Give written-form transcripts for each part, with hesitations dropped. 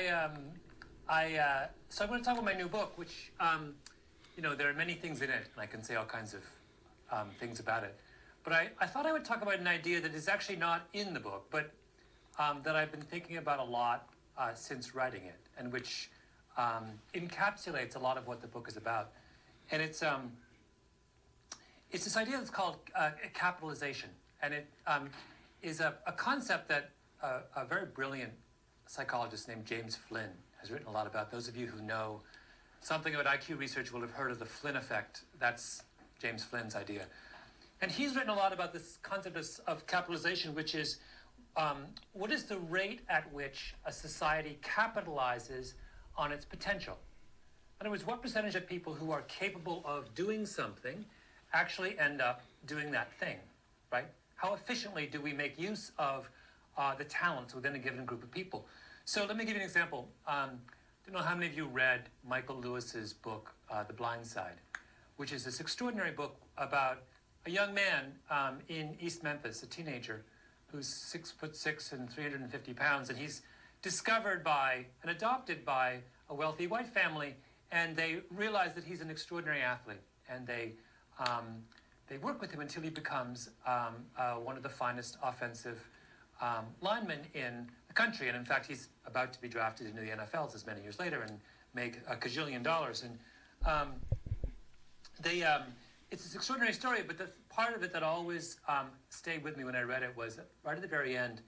So I'm going to talk about my new book, which, there are many things in it, and I can say all kinds of things about it. But I thought I would talk about an idea that is actually not in the book, but that I've been thinking about a lot since writing it, and which encapsulates a lot of what the book is about. And it's this idea that's called capitalization, and it is a concept that a very brilliant psychologist named James Flynn has written a lot about. Those of you who know something about IQ research will have heard of the Flynn effect. That's James Flynn's idea. And he's written a lot about this concept of capitalization, which is what is the rate at which a society capitalizes on its potential? In other words, what percentage of people who are capable of doing something actually end up doing that thing, right? How efficiently do we make use of the talents within a given group of people? So let me give you an example. I don't know how many of you read Michael Lewis's book, The Blind Side, which is this extraordinary book about a young man in East Memphis, a teenager, who's 6'6" and 350 pounds, and he's discovered by and adopted by a wealthy white family, and they realize that he's an extraordinary athlete, and they work with him until he becomes one of the finest offensive linemen in the country. And in fact, he's about to be drafted into the NFL as many years later and make a gajillion dollars. And it's this extraordinary story, but the part of it that always stayed with me when I read it was right at the very end,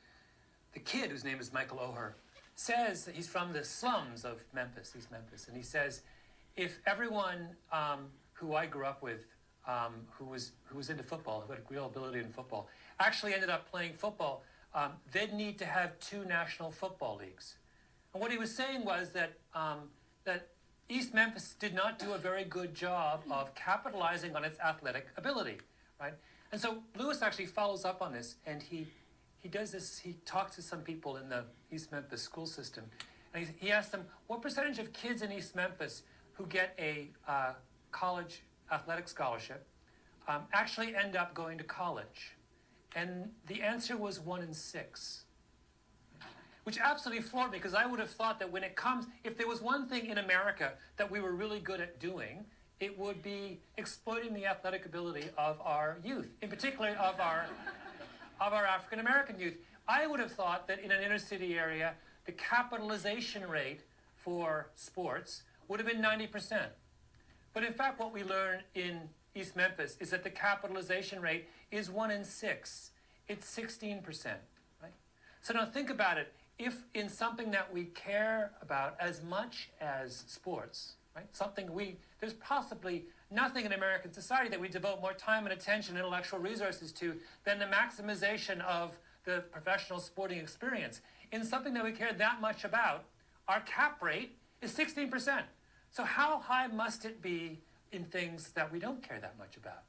the kid, whose name is Michael Oher, says that he's from the slums of Memphis, East Memphis, and he says, if everyone who I grew up with who was into football, who had real ability in football, actually ended up playing football, they'd need to have 2 national football leagues. And what he was saying was that that East Memphis did not do a very good job of capitalizing on its athletic ability, right? And so Lewis actually follows up on this, and he does this. He talks to some people in the East Memphis school system, and he asks them, what percentage of kids in East Memphis who get a college athletic scholarship actually end up going to college? And the answer was 1 in 6, which absolutely floored me, because I would have thought that when it comes, if there was one thing in America that we were really good at doing, it would be exploiting the athletic ability of our youth, in particular of our African-American youth. I would have thought that in an inner city area, the capitalization rate for sports would have been 90%. But in fact, what we learn in East Memphis is that the capitalization rate is 1 in 6. It's 16%, right? So now think about it. If in something that we care about as much as sports, right? There's possibly nothing in American society that we devote more time and attention and intellectual resources to than the maximization of the professional sporting experience. In something that we care that much about, our cap rate is 16%. So how high must it be in things that we don't care that much about?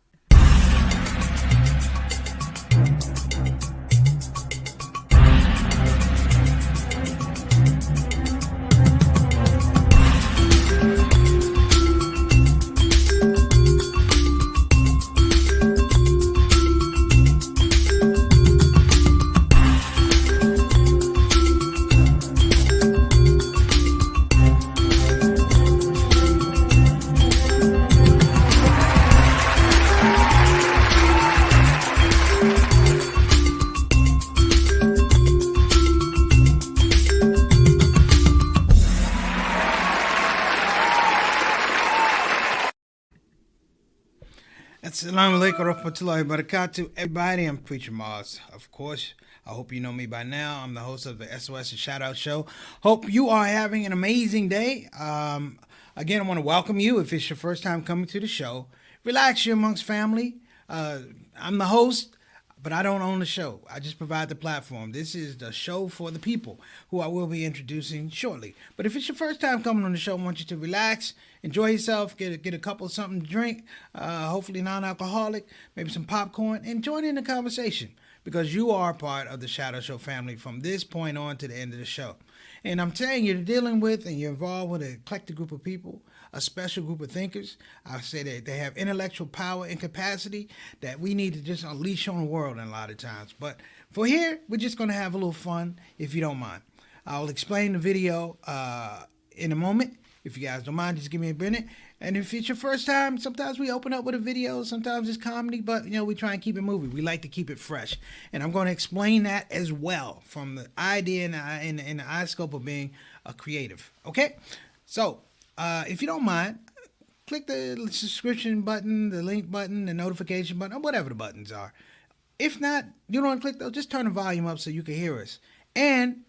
Assalamu alaikum warahmatullahi wabarakatuh. Everybody, I'm Preacher Mars. Of course, I hope you know me by now. I'm the host of the SOS and ShOUT show. Hope you are having an amazing day. Again, I want to welcome you if it's your first time coming to the show. Relax, you're amongst family. I'm the host, but I don't own the show. I just provide the platform. This is the show for the people, who I will be introducing shortly. But if it's your first time coming on the show, I want you to relax, enjoy yourself, get a couple of something to drink, hopefully non-alcoholic, maybe some popcorn, and join in the conversation, because you are part of the ShOUT Show family from this point on to the end of the show. And I'm telling you, you're dealing with and you're involved with an eclectic group of people, a special group of thinkers. I say that they have intellectual power and capacity that we need to just unleash on the world in a lot of times. But for here, we're just going to have a little fun, if you don't mind. I'll explain the video in a moment. If you guys don't mind, just give me a minute. And if it's your first time, sometimes we open up with a video. Sometimes it's comedy, but we try and keep it moving. We like to keep it fresh, and I'm going to explain that as well from the idea and the eye scope of being a creative. Okay, so if you don't mind, click the subscription button, the link button, the notification button, or whatever the buttons are. If not, you don't want to click those, just turn the volume up so you can hear us. And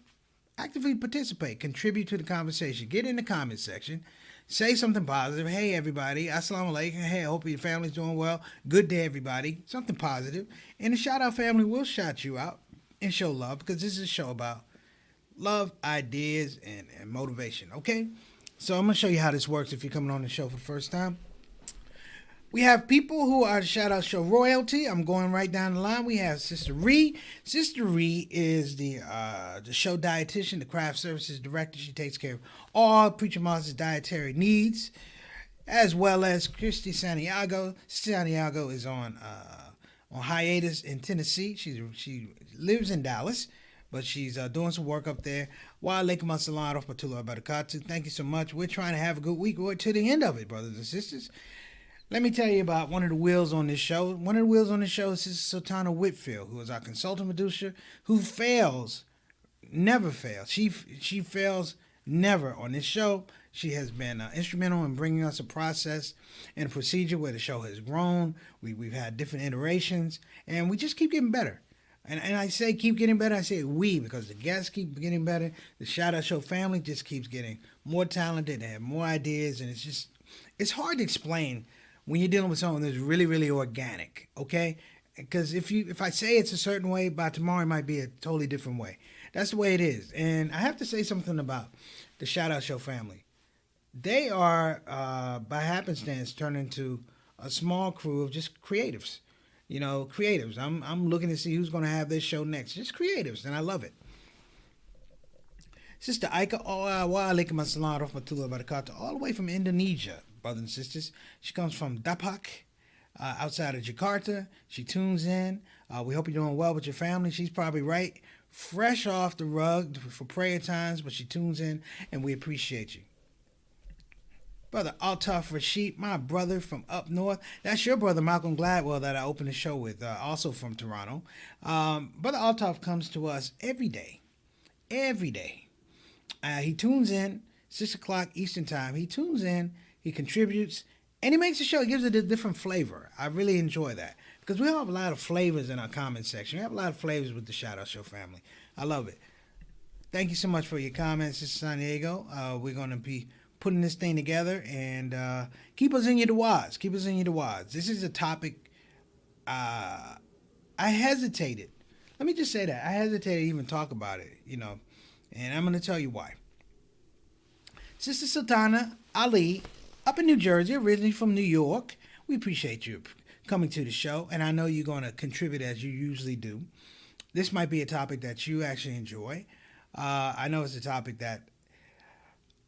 actively participate, contribute to the conversation. Get in the comment section. Say something positive. Hey, everybody. Assalamu alaikum. Hey, I hope your family's doing well. Good day, everybody. Something positive. And the Shout Out family will shout you out and show love, because this is a show about love, ideas, and motivation. Okay? So I'm going to show you how this works if you're coming on the show for the first time. We have people who are the Shout Out Show royalty. I'm going right down the line. We have Sister Ree. Sister Ree is the show dietitian, the craft services director. She takes care of all Preacher Moss's dietary needs, as well as Christy Santiago. Santiago is on hiatus in Tennessee. She lives in Dallas, but she's doing some work up there. Wa alaikum assalam wa rahmatullahi wa barakatuh. Thank you so much. We're trying to have a good week. We're to the end of it, brothers and sisters. Let me tell you about one of the wheels on this show. One of the wheels on this show is Sister Sultana Whitfield, who is our consultant producer, who never fails. She fails never on this show. She has been instrumental in bringing us a process and a procedure where the show has grown. We've had different iterations, and we just keep getting better. And I say keep getting better. I say we, because the guests keep getting better. The Shout Out Show family just keeps getting more talented. They have more ideas, and it's hard to explain when you're dealing with someone that's really, really organic, okay? Because if I say it's a certain way, by tomorrow it might be a totally different way. That's the way it is. And I have to say something about the Shout Out Show family. They are, by happenstance, turned into a small crew of just creatives. Creatives. I'm looking to see who's going to have this show next. Just creatives, and I love it. Sister Aika, wa alaikum assalam wa rahmatullahi wa barakatuh, all the way from Indonesia, brothers and sisters. She comes from Dapak, outside of Jakarta. She tunes in. We hope you're doing well with your family. She's probably right, fresh off the rug for prayer times, but she tunes in, and we appreciate you. Brother Altaf Rashid, my brother from up north. That's your brother, Malcolm Gladwell, that I opened the show with, also from Toronto. Brother Altaf comes to us every day. Every day. He tunes in, 6 o'clock Eastern Time. He tunes in, he contributes, and he makes the show. He gives it a different flavor. I really enjoy that, because we have a lot of flavors in our comment section. We have a lot of flavors with the Shout Out Show family. I love it. Thank you so much for your comments, Sister San Diego. We're going to be putting this thing together, and keep us in your du'as. Keep us in your du'as. This is a topic I hesitated. Let me just say that. I hesitated to even talk about it, and I'm going to tell you why. Sister Sultana Ali, up in New Jersey, originally from New York. We appreciate you coming to the show, and I know you're going to contribute as you usually do. This might be a topic that you actually enjoy. I know it's a topic that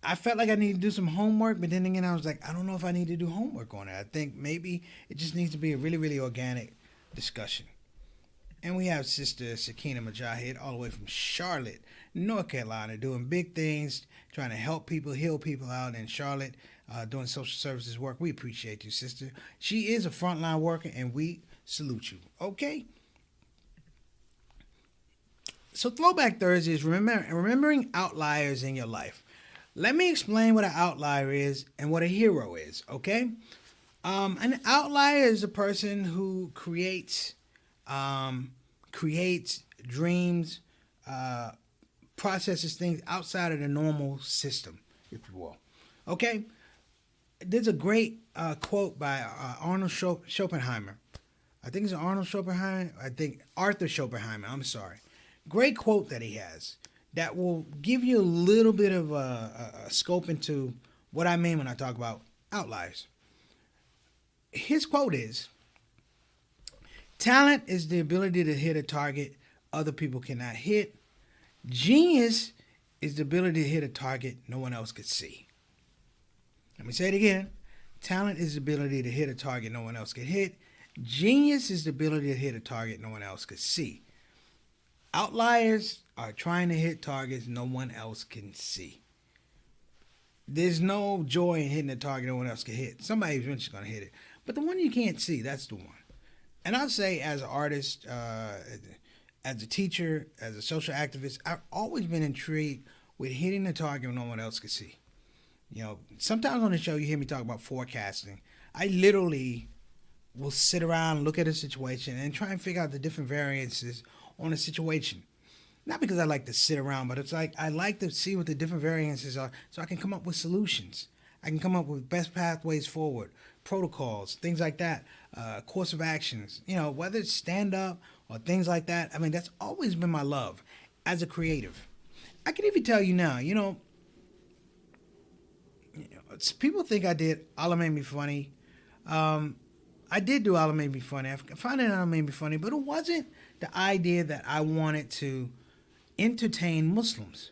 I felt like I needed to do some homework, but then again, I was like, I don't know if I need to do homework on it. I think maybe it just needs to be a really, really organic discussion. And we have Sister Sakina Mujahid, all the way from Charlotte, North Carolina, doing big things, trying to help people, heal people out in Charlotte, doing social services work. We appreciate you, sister. She is a frontline worker, and we salute you. Okay? So Throwback Thursday is remembering outliers in your life. Let me explain what an outlier is and what a hero is, okay? An outlier is a person who creates dreams, processes things outside of the normal system, if you will. Okay? There's a great quote by Arnold Schopenhauer. I think it's Arnold Schopenhauer. I think Arthur Schopenhauer. I'm sorry. Great quote that he has that will give you a little bit of a scope into what I mean when I talk about outliers. His quote is, "Talent is the ability to hit a target other people cannot hit. Genius is the ability to hit a target no one else could see." Let me say it again. Talent is the ability to hit a target no one else could hit. Genius is the ability to hit a target no one else could see. Outliers are trying to hit targets no one else can see. There's no joy in hitting a target no one else can hit. Somebody's eventually going to hit it. But the one you can't see, that's the one. And I'll say, as an artist, as a teacher, as a social activist, I've always been intrigued with hitting the target no one else can see. You know, sometimes on the show you hear me talk about forecasting. I literally will sit around, look at a situation, and try and figure out the different variances on a situation. Not because I like to sit around, but it's like I like to see what the different variances are so I can come up with solutions. I can come up with best pathways forward, protocols, things like that, course of actions, you know, whether it's stand-up or things like that. I mean, that's always been my love as a creative. I can even tell you now, people think I did Allah Made Me Funny. I did do Allah Made Me Funny. I found it Allah Made Me Funny, but it wasn't the idea that I wanted to entertain Muslims.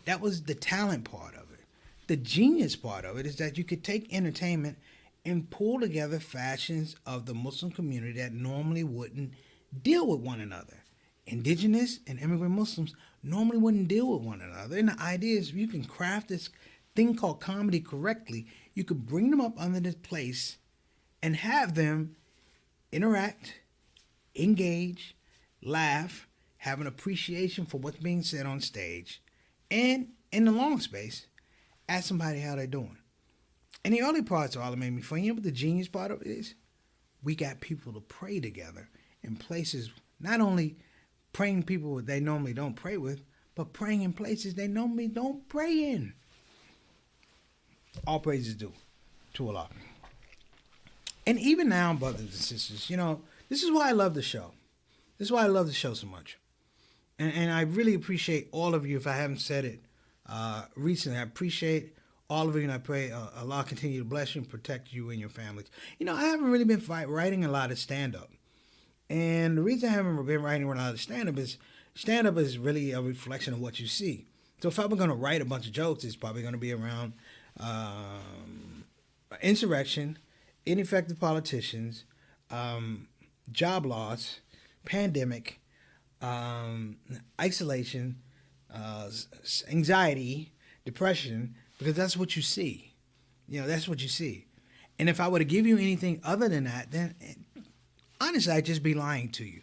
That was the talent part of it. The genius part of it is that you could take entertainment and pull together fashions of the Muslim community that normally wouldn't deal with one another. Indigenous and immigrant Muslims normally wouldn't deal with one another. And the idea is, if you can craft this thing called comedy correctly, you could bring them up under this place and have them interact, engage, laugh, have an appreciation for what's being said on stage, and in the long space, ask somebody how they're doing. And the early parts of All That Made Me Funny, what the genius part of it is? We got people to pray together in places, not only praying people they normally don't pray with, but praying in places they normally don't pray in. All praises due to Allah. And even now, brothers and sisters, this is why I love the show. This is why I love the show so much. And I really appreciate all of you, if I haven't said it recently. I appreciate all of you, and I pray Allah continue to bless you and protect you and your families. I haven't really been writing a lot of stand-up. And the reason I haven't been writing a lot of stand-up is really a reflection of what you see. So if I were going to write a bunch of jokes, it's probably going to be around insurrection, ineffective politicians, job loss, pandemic, isolation, anxiety, depression, because that's what you see. That's what you see. And if I were to give you anything other than that, then honestly, I'd just be lying to you.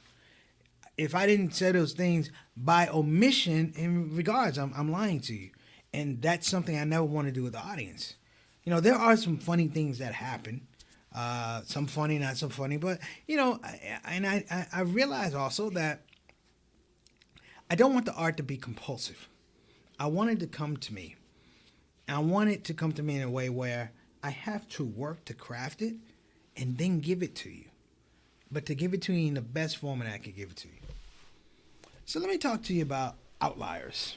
If I didn't say those things by omission in regards, I'm lying to you. And that's something I never want to do with the audience. There are some funny things that happen. Some funny, not so funny. But, I realize also that I don't want the art to be compulsive. I want it to come to me. I want it to come to me in a way where I have to work to craft it and then give it to you. But to give it to you in the best form that I can give it to you. So let me talk to you about outliers.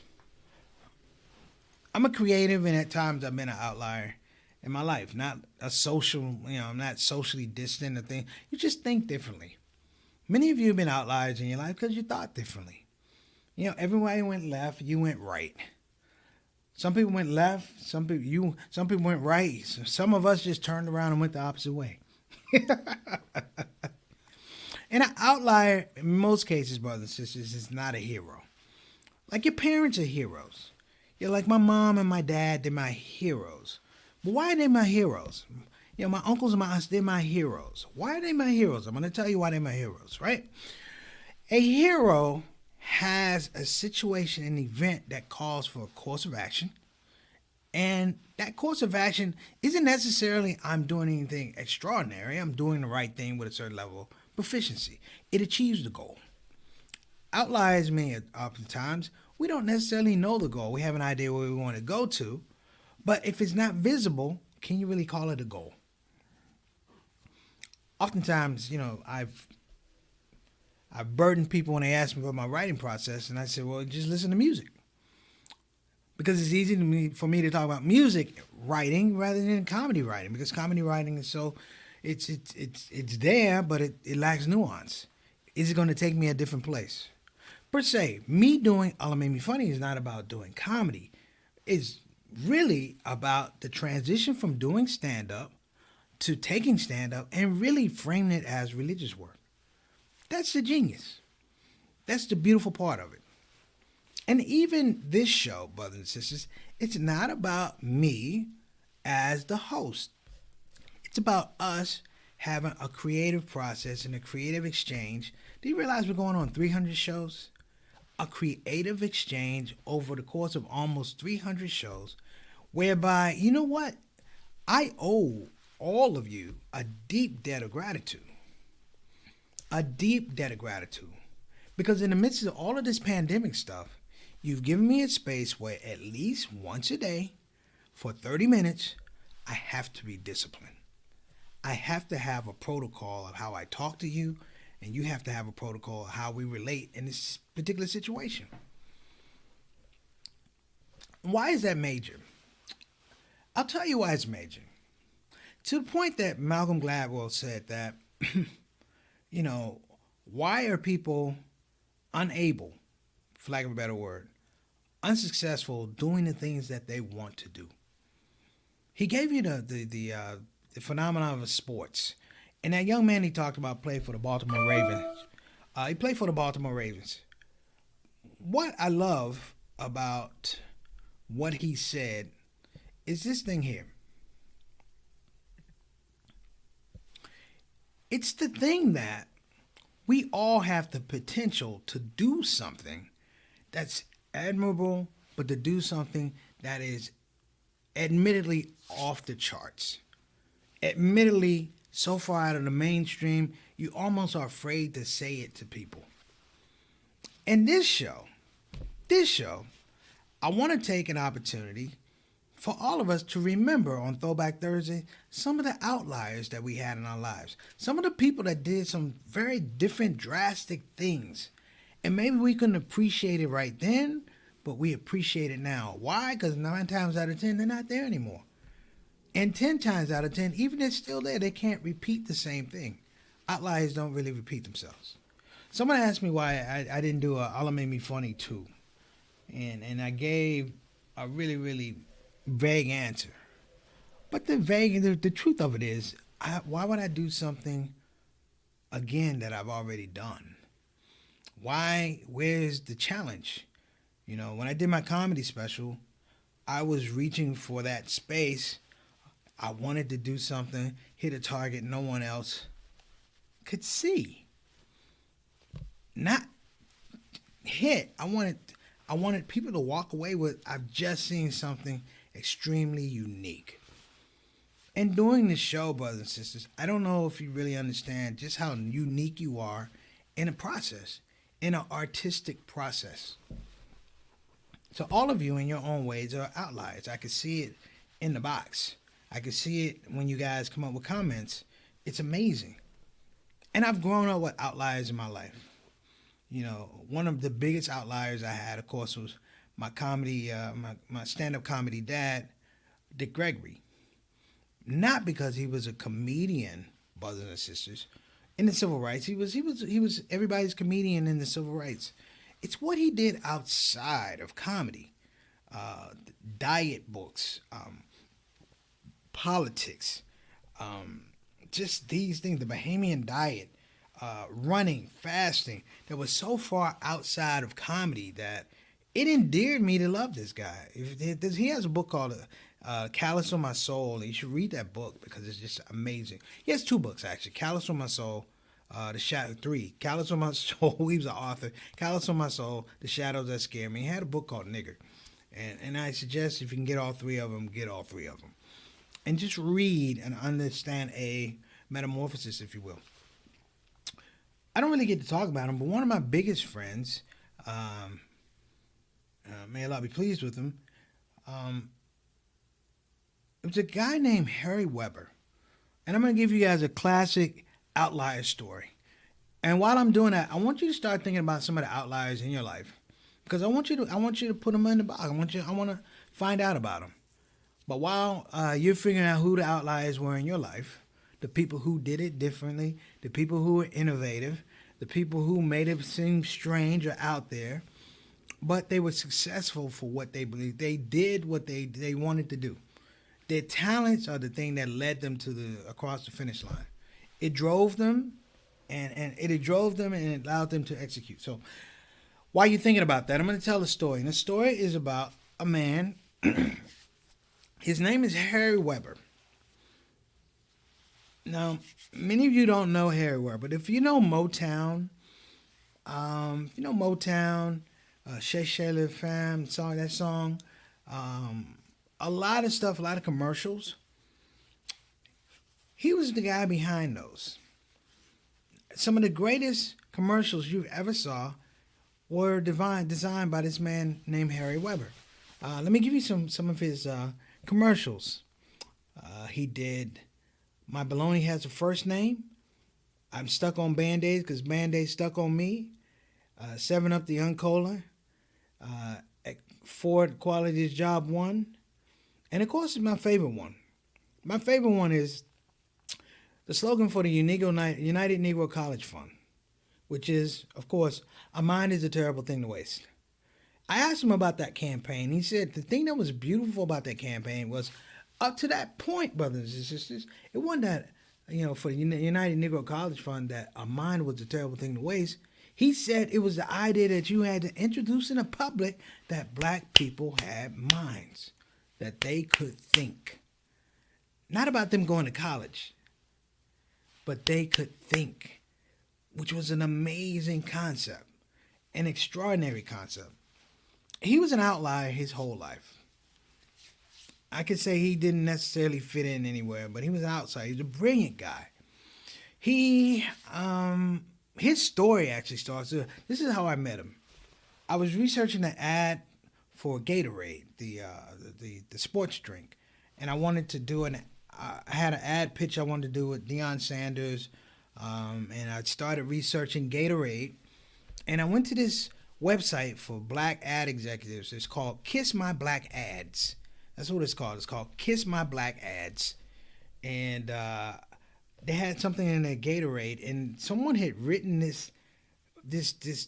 I'm a creative, and at times I've been an outlier in my life. Not a social, I'm not socially distant or thing. You just think differently. Many of you have been outliers in your life because you thought differently. Everybody went left, you went right. Some people went left, some people went right. Some of us just turned around and went the opposite way. And an outlier, in most cases, brothers and sisters, is not a hero. Like your parents are heroes. Like my mom and my dad, they're my heroes. But why are they my heroes? My uncles and my aunts, they're my heroes. Why are they my heroes? I'm going to tell you why they're my heroes, right? A hero has a situation, an event that calls for a course of action. And that course of action isn't necessarily I'm doing anything extraordinary. I'm doing the right thing with a certain level of proficiency. It achieves the goal. Outliers mean oftentimes we don't necessarily know the goal. We have an idea where we want to go to. But if it's not visible, can you really call it a goal? Oftentimes, I've burdened people when they ask me about my writing process, and I said, well, just listen to music. Because it's easy for me to talk about music writing rather than comedy writing, because comedy writing is so, it's there, but it lacks nuance. Is it going to take me a different place? Per se, me doing Allah Made Me Funny is not about doing comedy. It's really about the transition from doing stand-up to taking stand-up and really framing it as religious work. That's the genius. That's the beautiful part of it. And even this show, brothers and sisters, it's not about me as the host. It's about us having a creative process and a creative exchange. Do you realize we're going on 300 shows? A creative exchange over the course of almost 300 shows, whereby, you know what? I owe all of you a deep debt of gratitude. A deep debt of gratitude. Because in the midst of all of this pandemic stuff, you've given me a space where at least once a day, for 30 minutes, I have to be disciplined. I have to have a protocol of how I talk to you, and you have to have a protocol of how we relate in this particular situation. Why is that major? I'll tell you why it's major. To the point that Malcolm Gladwell said that, you know, why are people unable, for lack of a better word, unsuccessful doing the things that they want to do? He gave you the phenomenon of sports. And that young man he talked about played for the Baltimore Ravens. He played for the Baltimore Ravens. What I love about what he said is this thing here. It's the thing that we all have the potential to do something that's admirable, but to do something that is admittedly off the charts. Admittedly so far out of the mainstream, you almost are afraid to say it to people. And this show, I want to take an opportunity for all of us to remember on Throwback Thursday some of the outliers that we had in our lives. Some of the people that did some very different, drastic things. And maybe we couldn't appreciate it right then, but we appreciate it now. Why? Because 9 times out of 10, they're not there anymore. And 10 times out of 10, even if they're still there, they can't repeat the same thing. Outliers don't really repeat themselves. Someone asked me why I didn't do a Allah Made Me Funny 2. And I gave a really, really vague answer. But the truth of it is, why would I do something again that I've already done? Where's the challenge? You know, when I did my comedy special, I was reaching for that space. I wanted to do something, hit a target no one else could see. Not hit. I wanted people to walk away with, I've just seen something extremely unique. And doing this show, brothers and sisters, I don't know if you really understand just how unique you are in a process, in an artistic process. So all of you in your own ways are outliers. I can see it in the box. I can see it when you guys come up with comments. It's amazing. And I've grown up with outliers in my life. You know, one of the biggest outliers I had, of course, was my comedy, my stand-up comedy dad, Dick Gregory. Not because he was a comedian, brothers and sisters, in the civil rights. He was everybody's comedian in the civil rights. It's what he did outside of comedy. Diet books, politics, just these things, the Bahamian diet, running, fasting, that was so far outside of comedy that it endeared me to love this guy. He has a book called Callous on My Soul, and you should read that book because it's just amazing. He has 2 books, actually. Callous on My Soul, The Shadow 3. Callous on My Soul, he was an author. Callous on My Soul, The Shadows That Scare Me. He had a book called Nigger. And I suggest if you can get all 3 of them, get all 3 of them. And just read and understand a metamorphosis, if you will. I don't really get to talk about him, but one of my biggest friends, may Allah be pleased with him, it was a guy named Harry Weber. And I'm going to give you guys a classic outlier story. And while I'm doing that, I want you to start thinking about some of the outliers in your life. Because I want you to put them in the box. I want to find out about them. But while you're figuring out who the outliers were in your life, the people who did it differently, the people who were innovative, the people who made it seem strange or out there, but they were successful for what they believed. They did what they wanted to do. Their talents are the thing that led them across the finish line. It drove them, and it allowed them to execute. So While you're thinking about that, I'm going to tell a story. And the story is about a man. His name is Harry Weber. Now, many of you don't know Harry Weber, but if you know Motown, Chez Chez Le Femme, that song, a lot of stuff, a lot of commercials. He was the guy behind those. Some of the greatest commercials you ever saw were designed by this man named Harry Weber. Let me give you some of his commercials. He did My Baloney Has a First Name, I'm Stuck on Band-Aids because Band-Aids Stuck on Me, 7-Up the Uncola, Ford Quality's Job 1, and of course my favorite one. My favorite one is the slogan for the United Negro College Fund, which is, of course, a mind is a terrible thing to waste. I asked him about that campaign. He said the thing that was beautiful about that campaign was up to that point, brothers and sisters, it wasn't that, for the United Negro College Fund that a mind was a terrible thing to waste. He said it was the idea that you had to introduce in the public that black people had minds, that they could think. Not about them going to college, but they could think, which was an amazing concept, an extraordinary concept. He was an outlier his whole life. I could say he didn't necessarily fit in anywhere, but he was outside. He was a brilliant guy. His story actually starts. This is how I met him. I was researching an ad for Gatorade, the sports drink, and I wanted to do I had an ad pitch I wanted to do with Deion Sanders, and I started researching Gatorade, and I went to this website for black ad executives. It's called Kiss My Black Ads. That's what it's called. It's called Kiss My Black Ads. And they had something in their Gatorade, and someone had written this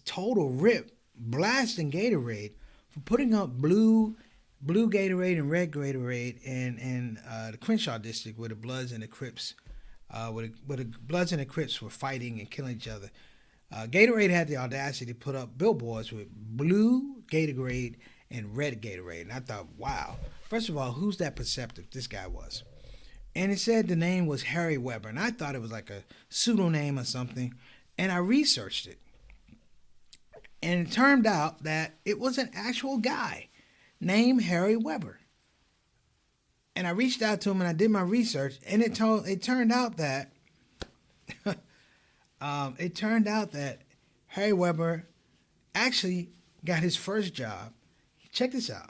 total rip blasting Gatorade for putting up blue Gatorade and red Gatorade in the Crenshaw district where the Bloods and the Crips where the Bloods and the Crips were fighting and killing each other. Gatorade had the audacity to put up billboards with blue Gatorade and red Gatorade. And I thought, wow. First of all, who's that perceptive? This guy was. And it said the name was Harry Weber. And I thought it was like a pseudonym or something. And I researched it. And it turned out that it was an actual guy named Harry Weber. And I reached out to him and I did my research. And it turned out that Harry Weber actually got his first job. Check this out.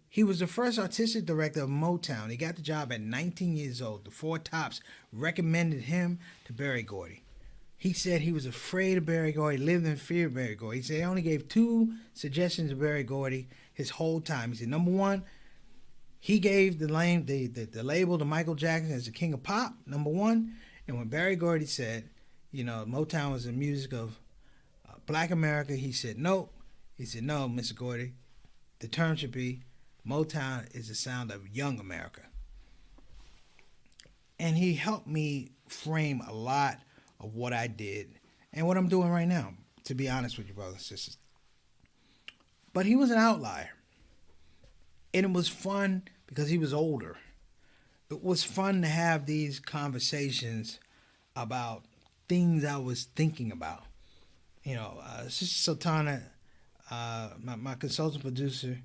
He was the first artistic director of Motown. He got the job at 19 years old. The Four Tops recommended him to Berry Gordy. He said he was afraid of Berry Gordy, lived in fear of Berry Gordy. He said he only gave 2 suggestions to Berry Gordy his whole time. He said, number one, he gave the label to Michael Jackson as the king of pop, number one. And when Berry Gordy said, Motown was the music of black America, he said, no. He said, no, Mr. Gordy, the term should be Motown is the sound of young America. And he helped me frame a lot of what I did and what I'm doing right now, to be honest with you, brothers and sisters. But he was an outlier. And it was fun because he was older. It was fun to have these conversations about things I was thinking about. Sister Sultana, my consultant producer,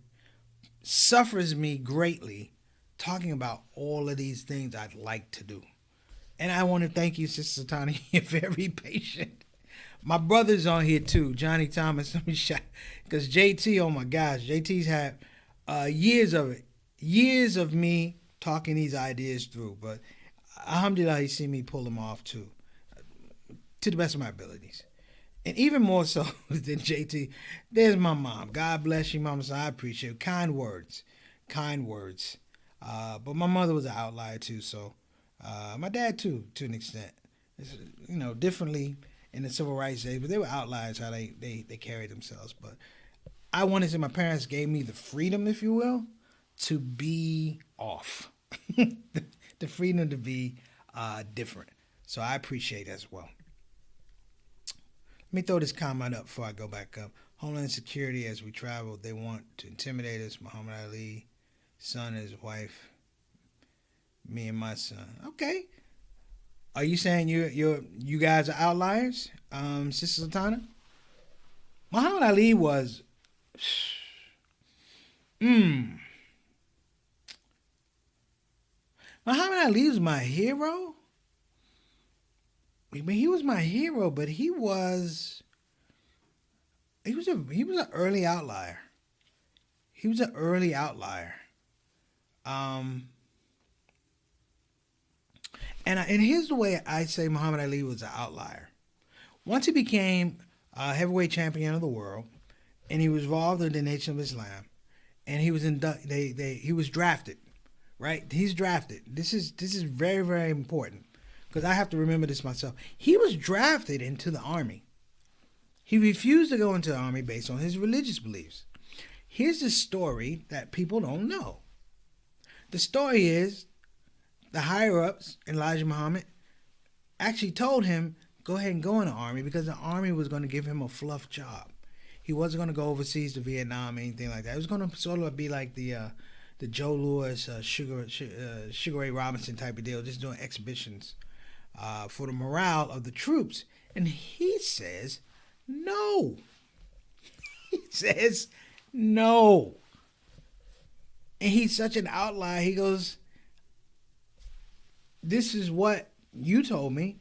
suffers me greatly talking about all of these things I'd like to do. And I want to thank you, Sister Sultana. You're very patient. My brother's on here too, Johnny Thomas. Because JT, oh my gosh, JT's had years of it. Years of me talking these ideas through. But alhamdulillah, he seen me pull them off too, to the best of my abilities. And even more so than JT, there's my mom. God bless you, Mama. So I appreciate it. Kind words. But my mother was an outlier too. So my dad too, to an extent. It's, differently in the civil rights days, but they were outliers how they carried themselves. But I wanted to say my parents gave me the freedom, if you will, to be off. The freedom to be different. So I appreciate it as well. Let me throw this comment up before I go back up. Homeland Security as we travel. They want to intimidate us. Muhammad Ali, son, his wife, me and my son. Okay. Are you saying you guys are outliers, Sister Sultana? Muhammad Ali was, Muhammad Ali was my hero. I mean, he was my hero, but he was an early outlier. He was an early outlier. And here's the way I say Muhammad Ali was an outlier. Once he became a heavyweight champion of the world, and he was involved in the Nation of Islam, and he was he was drafted, right? He's drafted. This is very, very important because I have to remember this myself. He was drafted into the army. He refused to go into the army based on his religious beliefs. Here's the story that people don't know. The story is the higher-ups, Elijah Muhammad, actually told him, go ahead and go in the army because the army was going to give him a fluff job. He wasn't going to go overseas to Vietnam or anything like that. It was going to sort of be like the Joe Louis, Sugar Ray Robinson type of deal, just doing exhibitions for the morale of the troops. And he says, no. He says, no. And he's such an outlier. He goes, this is what you told me.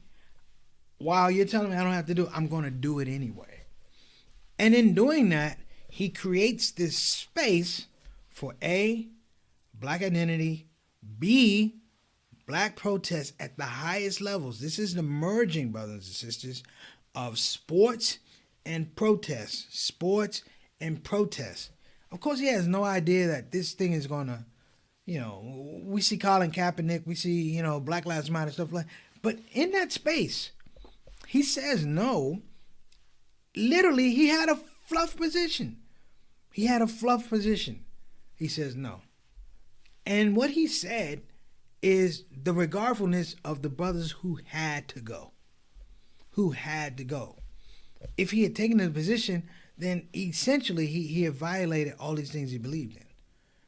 While you're telling me I don't have to do it, I'm going to do it anyway. And in doing that, he creates this space for A, black identity, B, black protest at the highest levels. This is the merging, brothers and sisters, of sports and protest. Sports and protest. Of course, he has no idea that this thing is going to, we see Colin Kaepernick, we see, Black Lives Matter, stuff like that. But in that space, he says no. Literally, he had a fluff position. He says no. And what he said is the regardfulness of the brothers who had to go. If he had taken the position, then essentially he had violated all these things he believed in.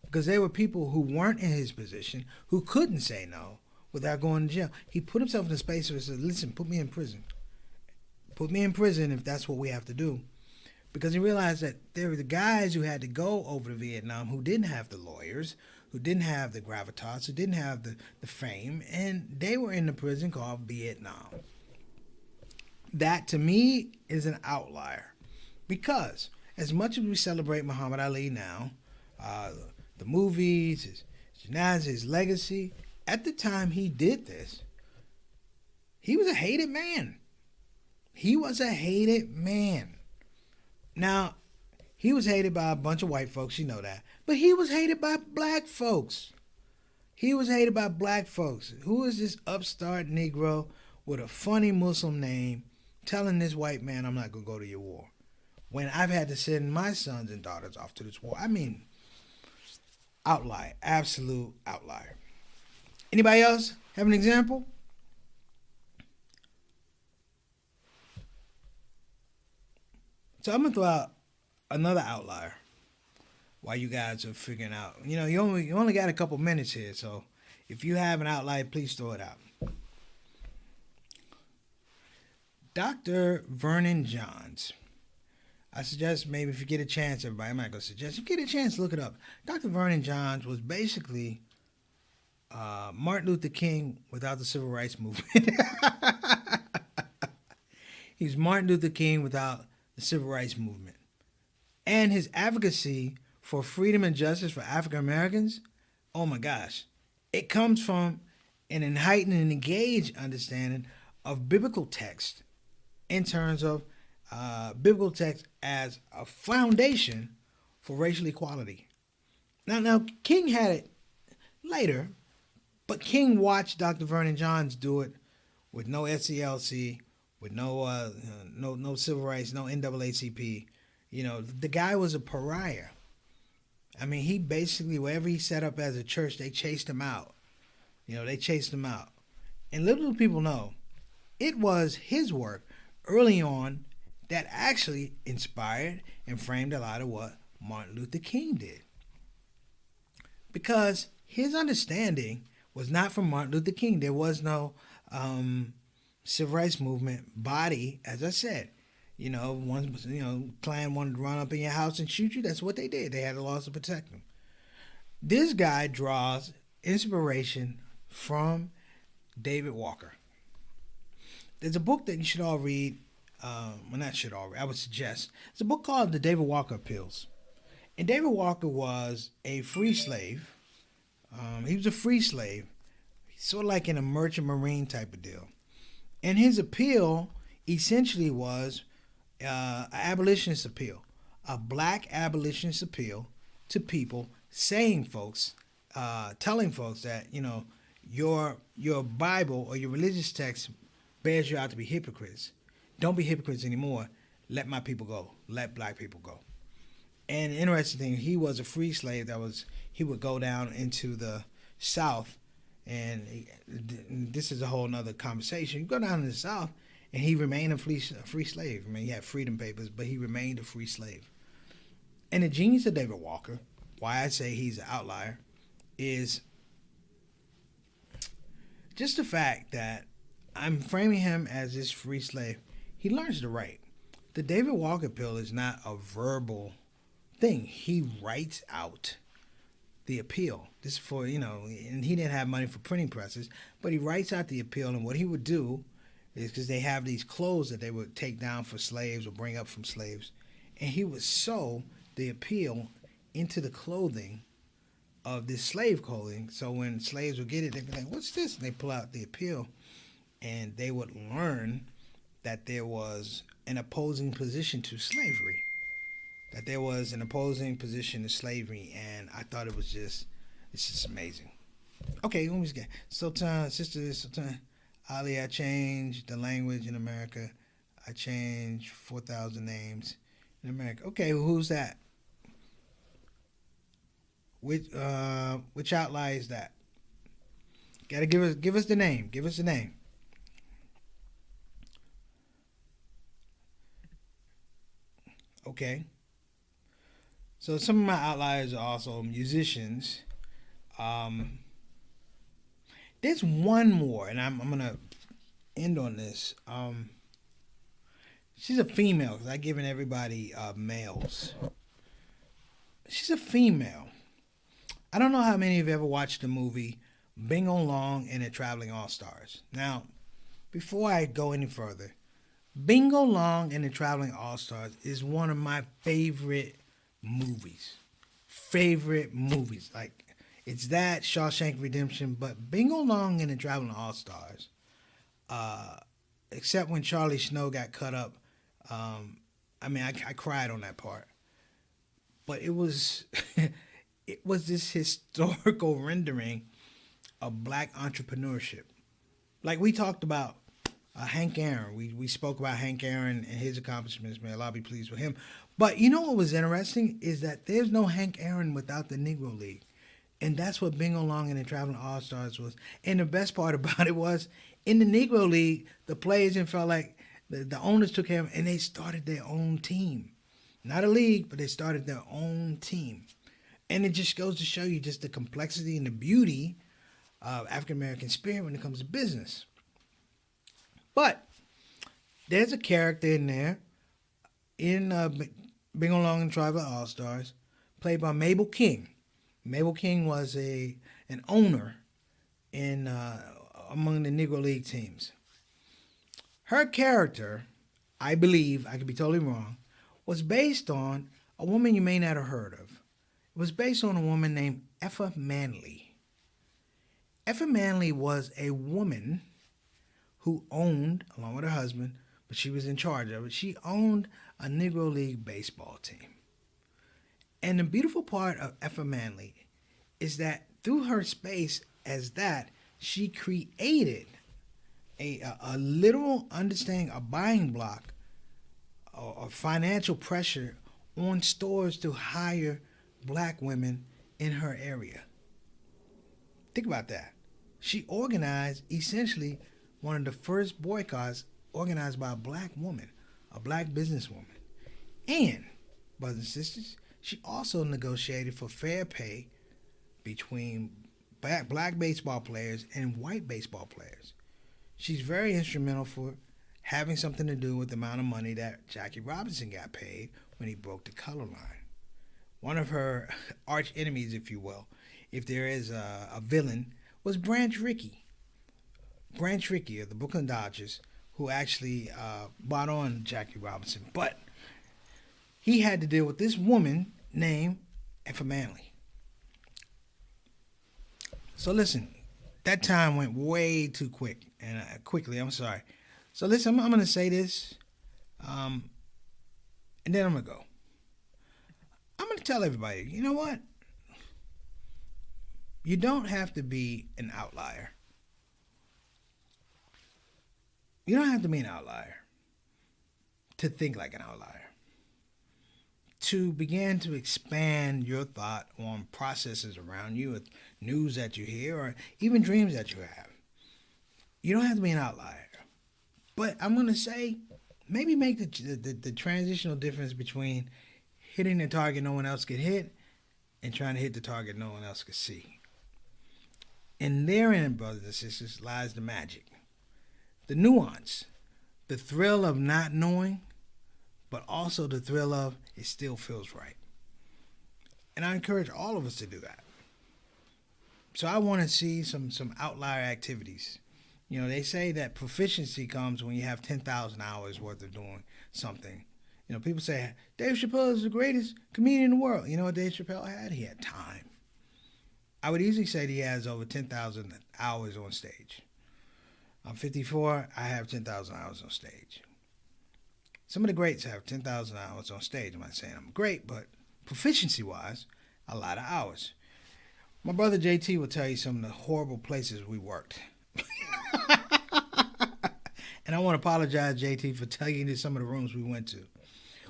Because there were people who weren't in his position who couldn't say no without going to jail. He put himself in a space where he said, listen, put me in prison. Put me in prison if that's what we have to do. Because he realized that there were the guys who had to go over to Vietnam who didn't have the lawyers, who didn't have the gravitas, who didn't have the fame, and they were in the prison called Vietnam. That, to me, is an outlier. Because as much as we celebrate Muhammad Ali now, the movies, his janaza, his legacy, at the time he did this, he was a hated man. Now, he was hated by a bunch of white folks, you know that. But he was hated by black folks. Who is this upstart Negro with a funny Muslim name telling this white man, I'm not going to go to your war? When I've had to send my sons and daughters off to this war. I mean, outlier. Absolute outlier. Anybody else have an example? So I'm going to throw out another outlier while you guys are figuring out. You only got a couple minutes here, so if you have an outlier, please throw it out. Dr. Vernon Johns. I suggest maybe if you get a chance, everybody, I'm not going to suggest. If you get a chance, look it up. Dr. Vernon Johns was basically Martin Luther King without the Civil Rights Movement. He's Martin Luther King without the Civil Rights Movement. And his advocacy for freedom and justice for African Americans, oh my gosh, it comes from an enlightened and engaged understanding of biblical text in terms of biblical text as a foundation for racial equality. Now King had it later, but King watched Dr. Vernon Johns do it with no SCLC, with no civil rights, no NAACP. The guy was a pariah. I mean, he basically, wherever he set up as a church, they chased him out. And little do people know, it was his work early on that actually inspired and framed a lot of what Martin Luther King did. Because his understanding was not from Martin Luther King. There was no civil rights movement body, as I said. One Klan wanted to run up in your house and shoot you. That's what they did. They had the laws to protect them. This guy draws inspiration from David Walker. There's a book that you should all read. Not should all read. I would suggest. It's a book called The David Walker Appeals. And David Walker was a free slave. He was a free slave, sort of like in a merchant marine type of deal. And his appeal essentially was an abolitionist appeal, a black abolitionist appeal to people, telling folks that your Bible or your religious text bears you out to be hypocrites. Don't be hypocrites anymore. Let my people go. Let black people go. And the interesting thing, he was a free slave he would go down into the South, and this is a whole nother conversation. You go down to the South, and he remained a free slave. I mean, he had freedom papers, but he remained a free slave. And the genius of David Walker, why I say he's an outlier, is just the fact that I'm framing him as this free slave. He learns to write. The David Walker appeal is not a verbal thing. He writes out the appeal. This is for, and he didn't have money for printing presses, but he writes out the appeal. And what he would do is, because they have these clothes that they would take down for slaves or bring up from slaves, and he would sew the appeal into the clothing of this slave clothing. So when slaves would get it, they'd be like, "What's this?" And they pull out the appeal, and they would learn that there was an opposing position to slavery. And I thought it's just amazing. Okay, let me just get Sultan, Ali, I changed the language in America. I changed 4,000 names in America. Okay, well, who's that? Which outlier is that? Gotta give us the name. Give us the name. Okay. So some of my outliers are also musicians. There's one more, and I'm gonna end on this. She's a female, because I've given everybody males. She's a female. I don't know how many of you ever watched the movie Bingo Long and the Traveling All-Stars. Now, before I go any further, Bingo Long and the Traveling All-Stars is one of my favorite movies. Like, it's that, Shawshank Redemption, but Bingo Long and the Traveling All-Stars, except when Charlie Snow got cut up, I cried on that part. But it was it was this historical rendering of black entrepreneurship. Like we talked about Hank Aaron. We spoke about Hank Aaron and his accomplishments. May Allah be pleased with him. But you know what was interesting is that there's no Hank Aaron without the Negro League. And that's what Bingo Long and the Traveling All-Stars was. And the best part about it was, in the Negro League, the players and felt like the owners took care of them, and they started their own team. Not a league, but they started their own team. And it just goes to show you just the complexity and the beauty of African-American spirit when it comes to business. But there's a character in there, in Bingo Long and Traveling All-Stars, played by Mabel King. Mabel King was an owner in among the Negro League teams. Her character, I believe, I could be totally wrong, was based on a woman you may not have heard of. It was based on a woman named Effa Manley. Effa Manley was a woman who owned, along with her husband, but she was in charge of it, she owned a Negro League baseball team. And the beautiful part of Effa Manley is that through her space as that, she created a literal understanding, a buying block, or financial pressure on stores to hire black women in her area. Think about that. She organized essentially one of the first boycotts organized by a black woman, a black businesswoman. And, brothers and sisters, she also negotiated for fair pay between black baseball players and white baseball players. She's very instrumental for having something to do with the amount of money that Jackie Robinson got paid when he broke the color line. One of her arch enemies, if you will, if there is a villain, was Branch Rickey. Branch Rickey of the Brooklyn Dodgers, who actually bought on Jackie Robinson. But he had to deal with this woman named Effa Manley. So listen, that time went way too quickly. I'm sorry. So listen, I'm going to say this, and then I'm going to go. I'm going to tell everybody, you know what? You don't have to be an outlier. You don't have to be an outlier to think like an outlier. To begin to expand your thought on processes around you, news that you hear, or even dreams that you have. You don't have to be an outlier. But I'm going to say, maybe make the transitional difference between hitting the target no one else could hit and trying to hit the target no one else could see. And therein, brothers and sisters, lies the magic. The nuance, the thrill of not knowing, but also the thrill of it still feels right. And I encourage all of us to do that. So I want to see some outlier activities. You know, they say that proficiency comes when you have 10,000 hours worth of doing something. You know, people say, Dave Chappelle is the greatest comedian in the world. You know what Dave Chappelle had? He had time. I would easily say that he has over 10,000 hours on stage. I'm 54. I have 10,000 hours on stage. Some of the greats have 10,000 hours on stage. I'm not saying I'm great, but proficiency-wise, a lot of hours. My brother JT will tell you some of the horrible places we worked. And I want to apologize, JT, for telling you some of the rooms we went to.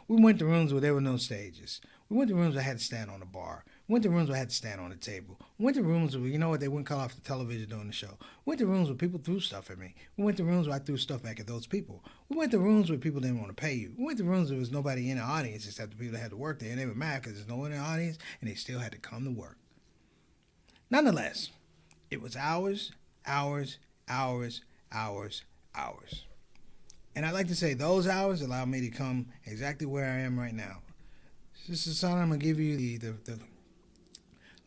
We went to rooms where there were no stages. We went to rooms where I had to stand on the bar. We went to rooms where I had to stand on the table. We went to rooms where, you know what, they wouldn't cut off the television during the show. We went to rooms where people threw stuff at me. We went to rooms where I threw stuff back at those people. We went to rooms where people didn't want to pay you. We went to rooms where there was nobody in the audience except the people that had to work there. And they were mad because there's no one in the audience, and they still had to come to work. Nonetheless, it was hours, hours, hours, hours, hours. And I'd like to say those hours allowed me to come exactly where I am right now. This is something I'm going to give you the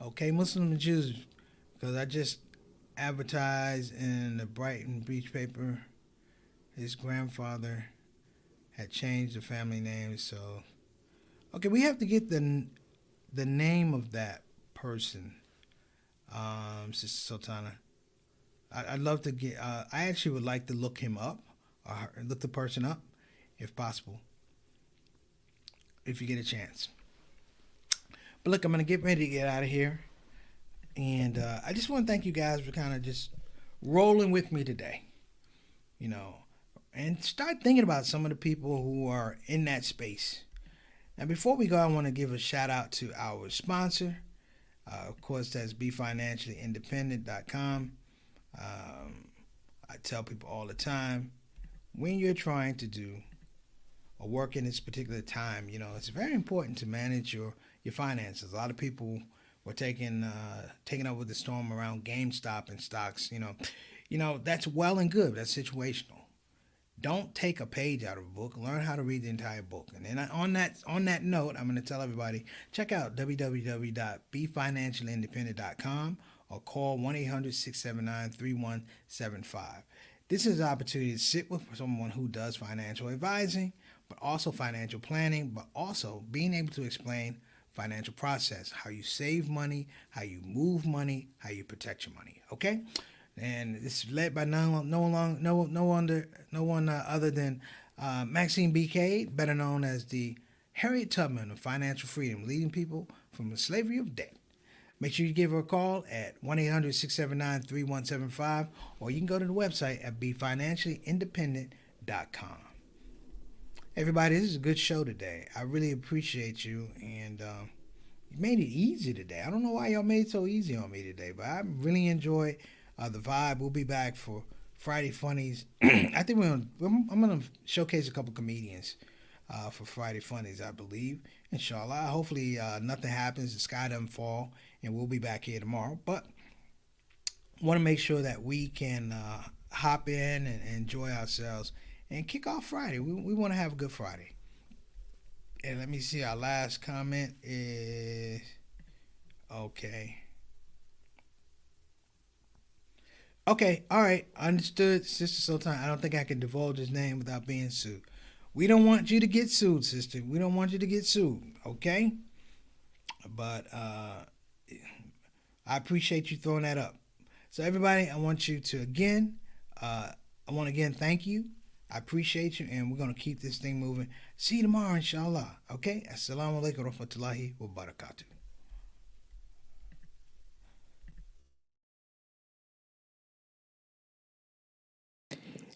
okay, Muslims and Jews, because I just advertised in the Brighton Beach paper. His grandfather had changed the family name, so okay, we have to get the name of that person, Sister Sultana. I'd love to get. I actually would like to look him up, or look the person up, if possible, if you get a chance. But look, I'm going to get ready to get out of here. And I just want to thank you guys for kind of just rolling with me today. You know, and start thinking about some of the people who are in that space. Now, before we go, I want to give a shout out to our sponsor. Of course, that's BeFinanciallyIndependent.com. I tell people all the time, when you're trying to do or work in this particular time, you know, it's very important to manage your finances. A lot of people were taken up with the storm around GameStop and stocks. You know that's well and good. That's situational. Don't take a page out of a book. Learn how to read the entire book. And then on that note, I'm going to tell everybody, check out www.BeFinanciallyIndependent.com or call 1-800-679-3175. This is an opportunity to sit with someone who does financial advising, but also financial planning, but also being able to explain financial process, how you save money, how you move money, how you protect your money. Okay, and it's led by no one other than Maxine B.K., better known as the Harriet Tubman of financial freedom, leading people from the slavery of debt. Make sure you give her a call at 1-800-679-3175, or you can go to the website at BeFinanciallyIndependent.com. Everybody, this is a good show today. I really appreciate you, and you made it easy today. I don't know why y'all made it so easy on me today, but I really enjoyed the vibe. We'll be back for Friday Funnies. I think I'm gonna showcase a couple comedians for Friday Funnies. I believe, inshallah. Hopefully, nothing happens. The sky doesn't fall, and we'll be back here tomorrow. But want to make sure that we can hop in and enjoy ourselves and kick off Friday. We want to have a good Friday. And let me see. Our last comment is okay. Okay, all right, understood, Sister Sultan. I don't think I can divulge his name without being sued. We don't want you to get sued, sister. We don't want you to get sued, okay? But I appreciate you throwing that up. So everybody, I want you to again, thank you. I appreciate you, and we're going to keep this thing moving. See you tomorrow, inshallah, okay? Assalamu alaikum wa rahmatullahi wa barakatuh.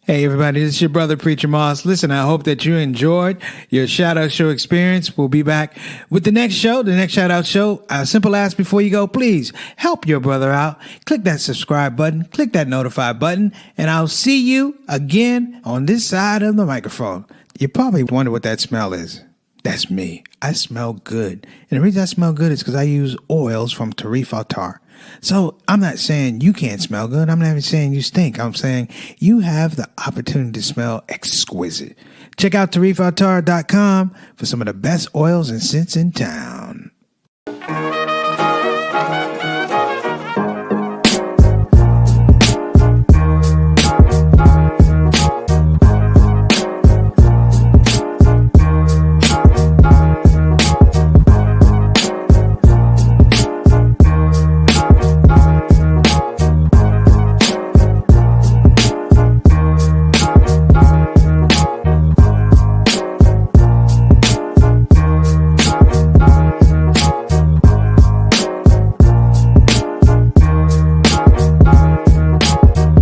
Hey everybody, this is your brother Preacher Moss. Listen, I hope that you enjoyed your shout out show experience. We'll be back with the next show, the next shout out show. A simple ask before you go, please help your brother out. Click that subscribe button, click that notify button, and I'll see you again on this side of the microphone. You probably wonder what that smell is. That's me. I smell good. And the reason I smell good is because I use oils from Tarif Altar. So I'm not saying you can't smell good. I'm not even saying you stink. I'm saying you have the opportunity to smell exquisite. Check out TarifAltar.com for some of the best oils and scents in town.